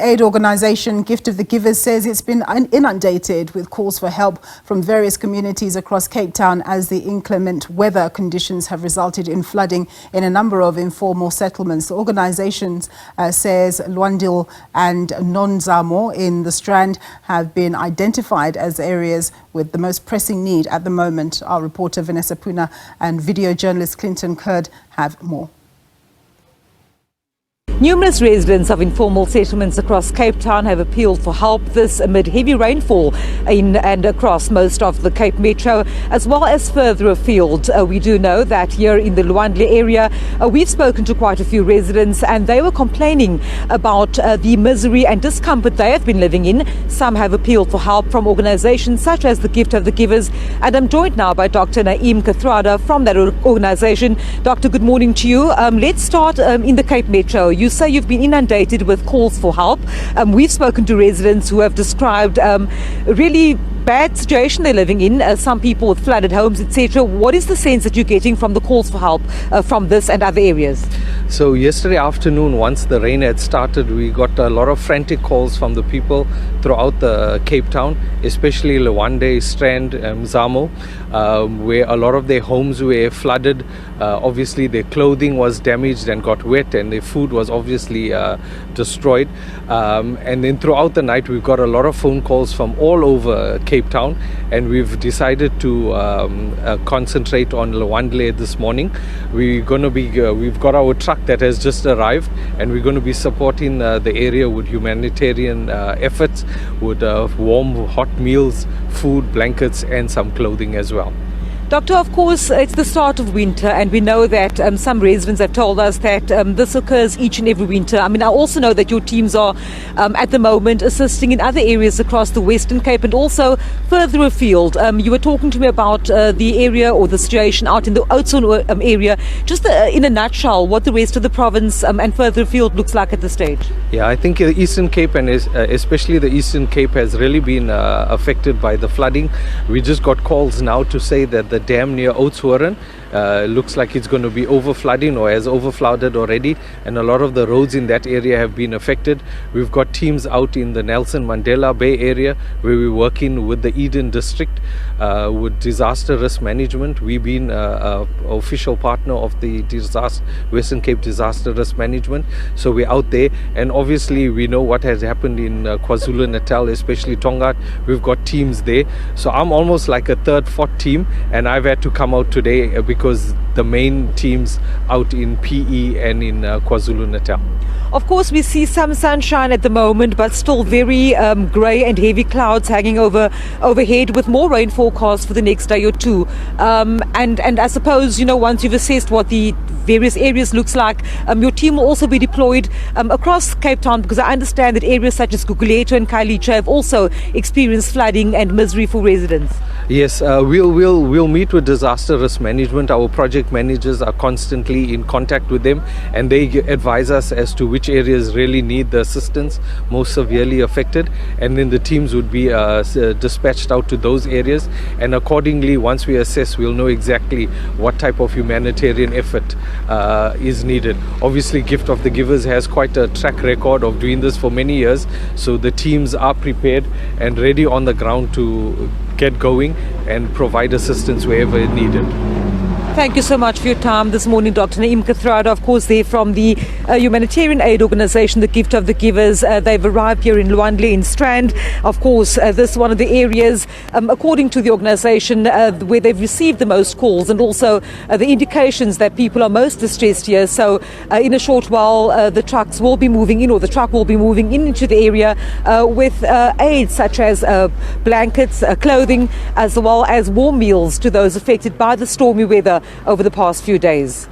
aid organisation Gift of the Givers says it's been inundated with calls for help from various communities across Cape Town as the inclement weather conditions have resulted in flooding in a number of informal settlements. The organisation says Lwandle and Nonzamo in the Strand have been identified as areas with the most pressing need at the moment. Our reporter Vanessa Poonah and video journalist Clinton Cerd have more. Numerous residents of informal settlements across Cape Town have appealed for help this amid heavy rainfall in and across most of the Cape Metro, as well as further afield. We do know that here in the Lwandle area, we've spoken to quite a few residents and they were complaining about the misery and discomfort they have been living in. Some have appealed for help from organisations such as the Gift of the Givers, and I'm joined now by Dr. Cerd from that organisation. Doctor, good morning to you. Let's start in the Cape Metro. You say you've been inundated with calls for help. We've spoken to residents who have described really bad situation they're living in, some people with flooded homes, etc. What is the sense that you're getting from the calls for help from this and other areas? So yesterday afternoon, once the rain had started, we got a lot of frantic calls from the people throughout the Cape Town, especially Lwandle, Strand, Nonzamo, where a lot of their homes were flooded. Obviously their clothing was damaged and got wet, and their food was obviously destroyed. And then throughout the night we've got a lot of phone calls from all over Cape Town, and we've decided to concentrate on Lwandle this morning. We've got our truck that has just arrived, and we're going to be supporting the area with humanitarian efforts, with warm hot meals, food, blankets and some clothing as well. Doctor, of course, it's the start of winter, and we know that some residents have told us that this occurs each and every winter. I mean, I also know that your teams are at the moment assisting in other areas across the Western Cape and also further afield. You were talking to me about the area or the situation out in the Oudtshoorn area. Just in a nutshell, what the rest of the province and further afield looks like at this stage. Yeah, I think the Eastern Cape, and especially the Eastern Cape, has really been affected by the flooding. We just got calls now to say that the dam near Oudtshoorn looks like it's going to be over flooding or has overflooded already, and a lot of the roads in that area have been affected. We've got teams out in the Nelson Mandela Bay area where we're working with the Eden district with disaster risk management. We've been an official partner of the Western Cape Disaster Risk Management, so we're out there. And obviously we know what has happened in KwaZulu-Natal, especially Tongaat. We've got teams there, so I'm almost like a third, fourth team, and I've had to come out today because the main teams out in PE and in KwaZulu-Natal. Of course, we see some sunshine at the moment, but still very grey and heavy clouds hanging overhead, with more rain forecast for the next day or two. And I suppose, you know, once you've assessed what the various areas looks like, your team will also be deployed across Cape Town, because I understand that areas such as Gugulethu and Khayelitsha have also experienced flooding and misery for residents. Yes, we'll meet with disaster risk management. Our project managers are constantly in contact with them, and they advise us as to which areas really need the assistance, most severely affected, and then the teams would be dispatched out to those areas, and accordingly, once we assess, we'll know exactly what type of humanitarian effort is needed. Obviously, Gift of the Givers has quite a track record of doing this for many years, so the teams are prepared and ready on the ground to get going and provide assistance wherever needed. Thank you so much for your time this morning, Dr. Cerd. Of course, they're from the humanitarian aid organisation, the Gift of the Givers. They've arrived here in Lwandle in Strand. Of course, this is one of the areas, according to the organisation, where they've received the most calls, and also the indications that people are most distressed here. So in a short while, the truck will be moving in into the area with aid such as blankets, clothing, as well as warm meals to those affected by the stormy weather over the past few days.